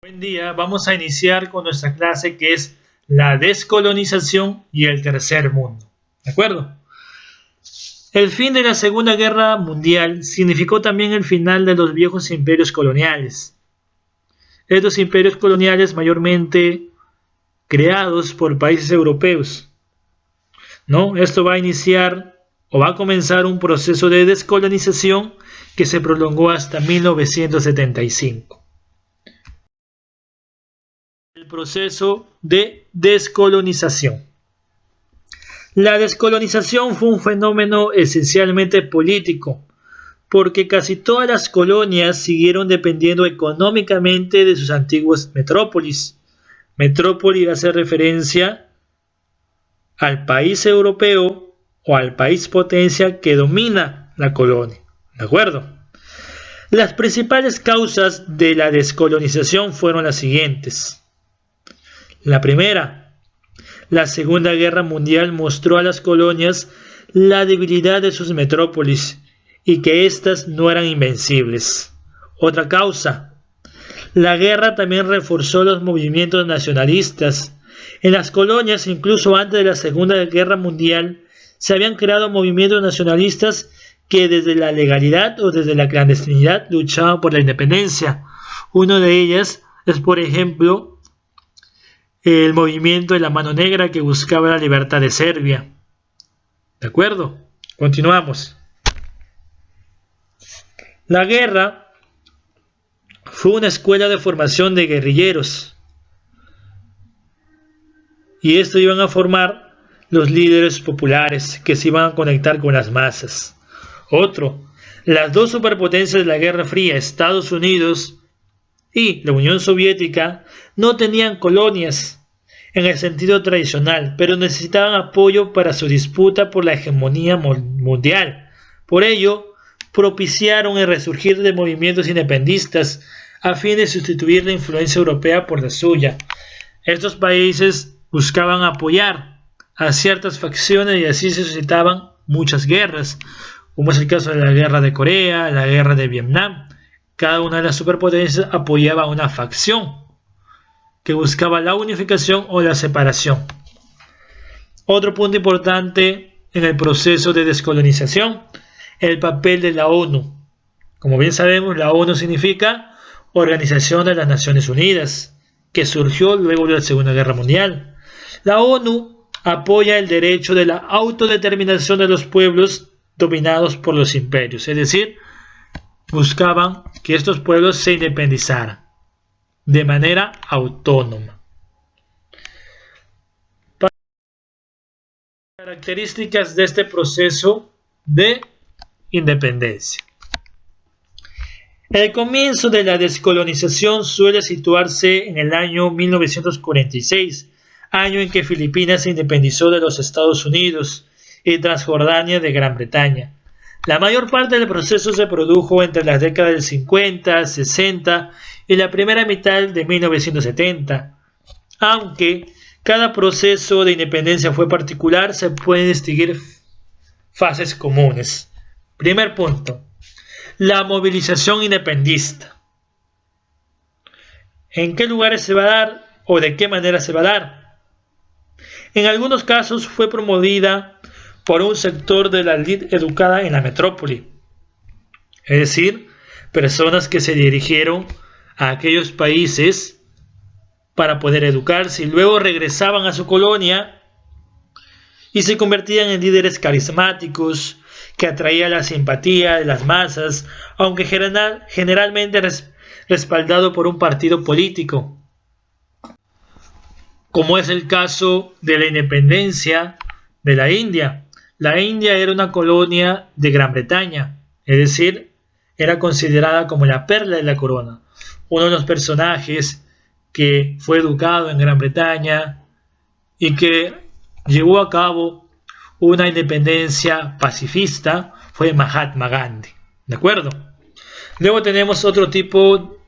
Buen día, vamos a iniciar con nuestra clase que es la descolonización y el tercer mundo. ¿De acuerdo? El fin de la Segunda Guerra Mundial significó también el final de los viejos imperios coloniales. Estos imperios coloniales mayormente creados por países europeos. ¿No? Esto va a iniciar o va a comenzar un proceso de descolonización que se prolongó hasta 1975. El proceso de descolonización. La descolonización fue un fenómeno esencialmente político, porque casi todas las colonias siguieron dependiendo económicamente de sus antiguas metrópolis. Metrópoli hace referencia al país europeo o al país potencia que domina la colonia. ¿De acuerdo? Las principales causas de la descolonización fueron las siguientes. La primera, la Segunda Guerra Mundial mostró a las colonias la debilidad de sus metrópolis y que éstas no eran invencibles. Otra causa, la guerra también reforzó los movimientos nacionalistas. En las colonias, incluso antes de la Segunda Guerra Mundial, se habían creado movimientos nacionalistas que desde la legalidad o desde la clandestinidad luchaban por la independencia. Una de ellas es, por ejemplo, el movimiento de la Mano Negra que buscaba la libertad de Serbia. ¿De acuerdo? Continuamos. La guerra fue una escuela de formación de guerrilleros. Y esto iban a formar los líderes populares que se iban a conectar con las masas. Otro, las dos superpotencias de la Guerra Fría, Estados Unidos y la Unión Soviética, no tenían colonias en el sentido tradicional, pero necesitaban apoyo para su disputa por la hegemonía mundial. Por ello, propiciaron el resurgir de movimientos independistas a fin de sustituir la influencia europea por la suya. Estos países buscaban apoyar a ciertas facciones y así se suscitaban muchas guerras, como es el caso de la guerra de Corea, la guerra de Vietnam. Cada una de las superpotencias apoyaba a una facción que buscaba la unificación o la separación. Otro punto importante en el proceso de descolonización, el papel de la ONU. Como bien sabemos, la ONU significa Organización de las Naciones Unidas, que surgió luego de la Segunda Guerra Mundial. La ONU apoya el derecho de la autodeterminación de los pueblos dominados por los imperios, es decir, buscaban que estos pueblos se independizaran de manera autónoma. Características de este proceso de independencia. El comienzo de la descolonización suele situarse en el año 1946, año en que Filipinas se independizó de los Estados Unidos y Transjordania de Gran Bretaña. La mayor parte del proceso se produjo entre las décadas del 50, 60 y la primera mitad de 1970. Aunque cada proceso de independencia fue particular, se pueden distinguir fases comunes. Primer punto, la movilización independista. ¿En qué lugares se va a dar o de qué manera se va a dar? En algunos casos fue promovida por un sector de la élite educada en la metrópoli, es decir, personas que se dirigieron a aquellos países para poder educarse y luego regresaban a su colonia y se convertían en líderes carismáticos que atraían la simpatía de las masas, aunque generalmente respaldado por un partido político, como es el caso de la independencia de la India. La India era una colonia de Gran Bretaña, es decir, era considerada como la perla de la corona. Uno de los personajes que fue educado en Gran Bretaña y que llevó a cabo una independencia pacifista fue Mahatma Gandhi. ¿De acuerdo? Luego tenemos otro tipo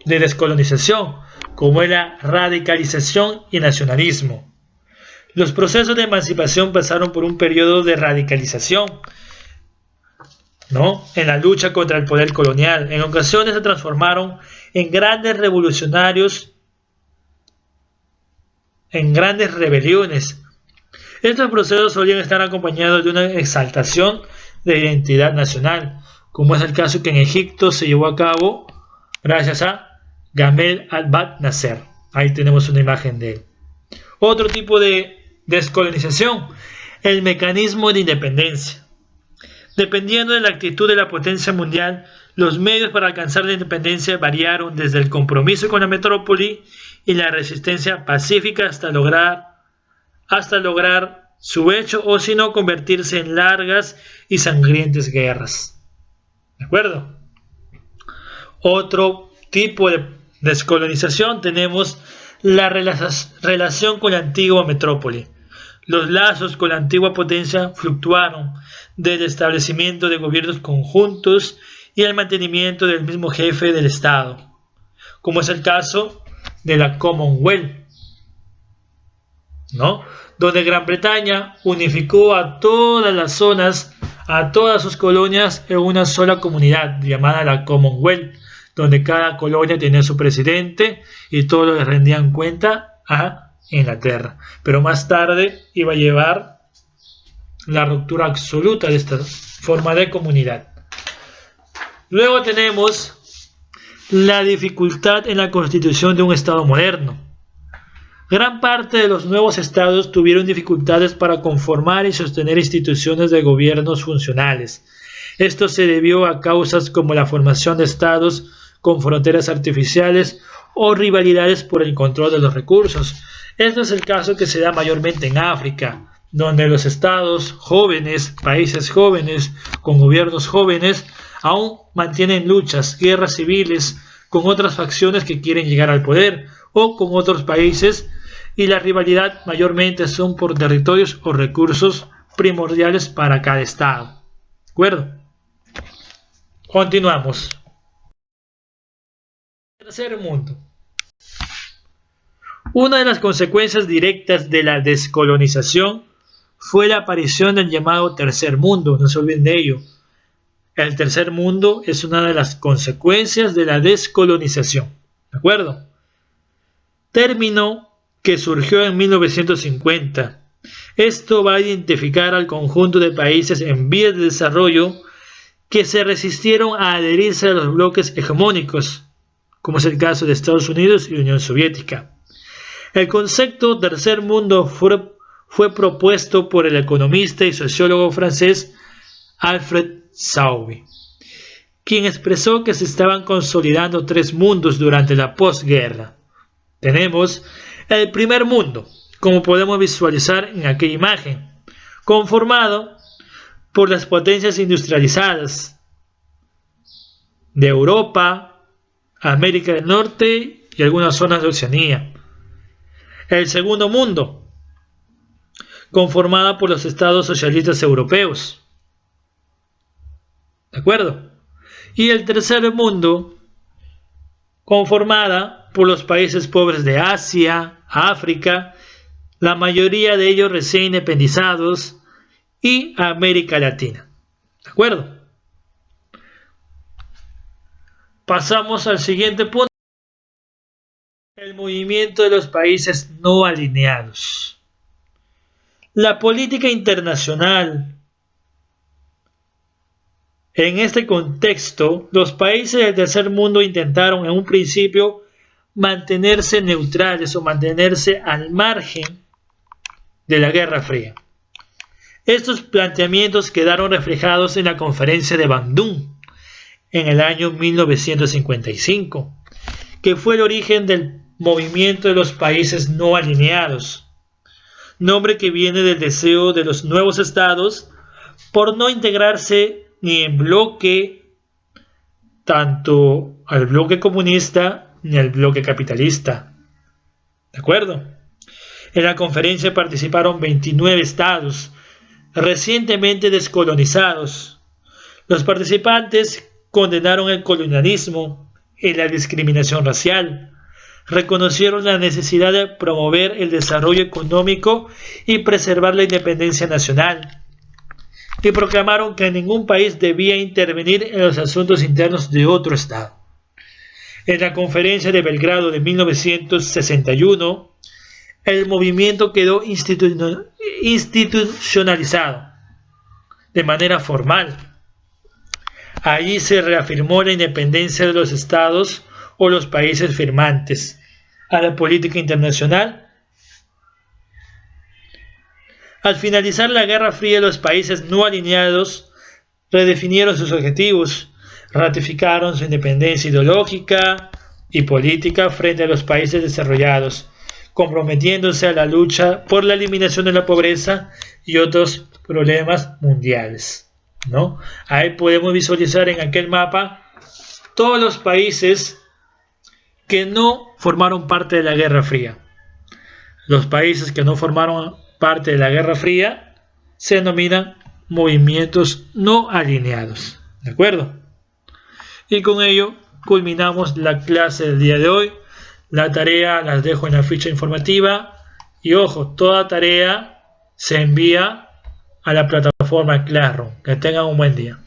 de descolonización, como es la radicalización y nacionalismo. Los procesos de emancipación pasaron por un periodo de radicalización. ¿no?, en la lucha contra el poder colonial. En ocasiones se transformaron en grandes revolucionarios, en grandes rebeliones. Estos procesos solían estar acompañados de una exaltación de identidad nacional, como es el caso que en Egipto se llevó a cabo gracias a Gamal Abdel Nasser. Ahí tenemos una imagen de él. Otro tipo de descolonización, el mecanismo de independencia. Dependiendo de la actitud de la potencia mundial, los medios para alcanzar la independencia variaron desde el compromiso con la metrópoli y la resistencia pacífica hasta lograr su hecho, o si no, convertirse en largas y sangrientas guerras. ¿De acuerdo? Otro tipo de descolonización tenemos la relación con la antigua metrópoli. Los lazos con la antigua potencia fluctuaron desde el establecimiento de gobiernos conjuntos y el mantenimiento del mismo jefe del Estado, como es el caso de la Commonwealth, ¿no?, donde Gran Bretaña unificó a todas las zonas, a todas sus colonias en una sola comunidad llamada la Commonwealth, donde cada colonia tenía su presidente y todos les rendían cuenta a Inglaterra. Pero más tarde iba a llevar la ruptura absoluta de esta forma de comunidad. Luego tenemos la dificultad en la constitución de un Estado moderno. Gran parte de los nuevos estados tuvieron dificultades para conformar y sostener instituciones de gobiernos funcionales. Esto se debió a causas como la formación de estados con fronteras artificiales o rivalidades por el control de los recursos. Esto es el caso que se da mayormente en África, donde los estados jóvenes, países jóvenes, con gobiernos jóvenes, aún mantienen luchas, guerras civiles con otras facciones que quieren llegar al poder o con otros países, y la rivalidad mayormente son por territorios o recursos primordiales para cada estado. ¿De acuerdo? Continuamos. Tercer mundo. Una de las consecuencias directas de la descolonización fue la aparición del llamado Tercer Mundo. No se olviden de ello. El Tercer Mundo es una de las consecuencias de la descolonización. ¿De acuerdo? Término que surgió en 1950. Esto va a identificar al conjunto de países en vías de desarrollo que se resistieron a adherirse a los bloques hegemónicos, como es el caso de Estados Unidos y Unión Soviética. El concepto Tercer Mundo fue propuesto por el economista y sociólogo francés Alfred Sauvy, quien expresó que se estaban consolidando tres mundos durante la posguerra. Tenemos el primer mundo, como podemos visualizar en aquella imagen, conformado por las potencias industrializadas de Europa, América del Norte y algunas zonas de Oceanía. El segundo mundo, conformada por los estados socialistas europeos. ¿De acuerdo? Y el tercer mundo, conformada por los países pobres de Asia, África, la mayoría de ellos recién independizados, y América Latina. ¿De acuerdo? Pasamos al siguiente punto. El movimiento de los países no alineados. La política internacional. En este contexto, los países del tercer mundo intentaron en un principio mantenerse neutrales o mantenerse al margen de la Guerra Fría. Estos planteamientos quedaron reflejados en la Conferencia de Bandung en el año 1955, que fue el origen del movimiento de los países no alineados, nombre que viene del deseo de los nuevos estados por no integrarse ni en bloque, tanto al bloque comunista ni al bloque capitalista. ¿De acuerdo? En la conferencia participaron 29 estados recientemente descolonizados. Los participantes condenaron el colonialismo y la discriminación racial, reconocieron la necesidad de promover el desarrollo económico y preservar la independencia nacional, y proclamaron que ningún país debía intervenir en los asuntos internos de otro Estado. En la conferencia de Belgrado de 1961, el movimiento quedó institucionalizado de manera formal. Allí se reafirmó la independencia de los estados o los países firmantes a la política internacional. Al finalizar la Guerra Fría, los países no alineados redefinieron sus objetivos, ratificaron su independencia ideológica y política frente a los países desarrollados, comprometiéndose a la lucha por la eliminación de la pobreza y otros problemas mundiales, ¿no? Ahí podemos visualizar en aquel mapa todos los países que no formaron parte de la Guerra Fría. Los países que no formaron parte de la Guerra Fría se denominan movimientos no alineados, ¿de acuerdo? Y con ello culminamos la clase del día de hoy. La tarea las dejo en la ficha informativa y ojo, toda tarea se envía a la plataforma Classroom. Que tengan un buen día.